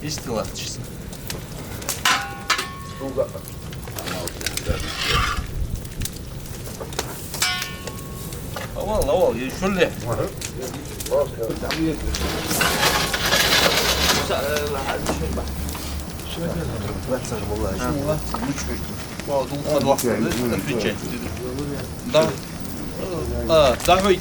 İstilat çizsin. Aval, şöyle. Да, давай.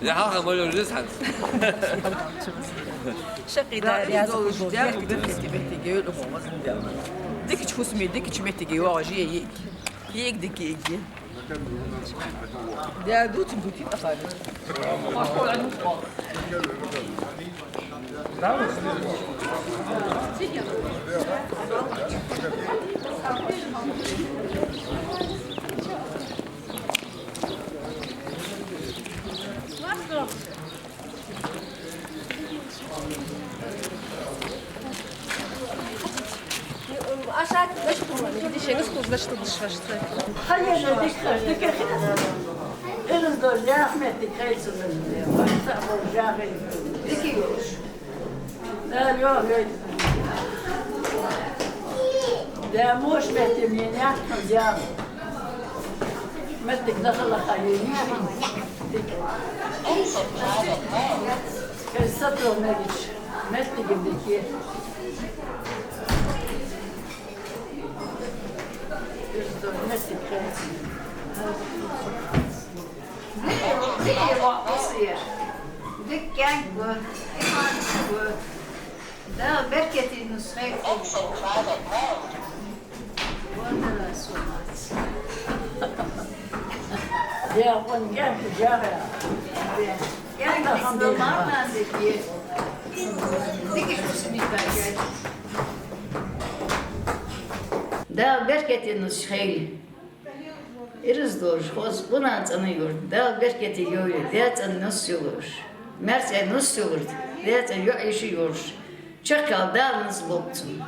Ja, maar dat is het. شقي داري زوج دار ودك تبتدي يقول أمه مزن ديك تشوف سمي ديك تشمتي واجي يك ديك يجي يا دوت بوتي تخالي Aşağı gidişiniz kuzlaştı dışarısı. Hayır, dikkat Elin de rahmetli kayısının diye. Başta bu rahmetli. Dikiyoruz. Yok, yok. ده موش مهتمين جاب مدك دخل خليني كسرته مدك مدك بدك Dükkan bu, iman bu. Da berketi nusret. Wanda somat. يا قنجان تجارة Yani normalden de ki. Dikiş musun İlber? Da berketiniz şey. İriz doğru, hoş buna tanıyor. Da berketi yok, da nasıl olur? Merse nasıl olur? Da yok işi yok. Çakal da nasıl bulsun?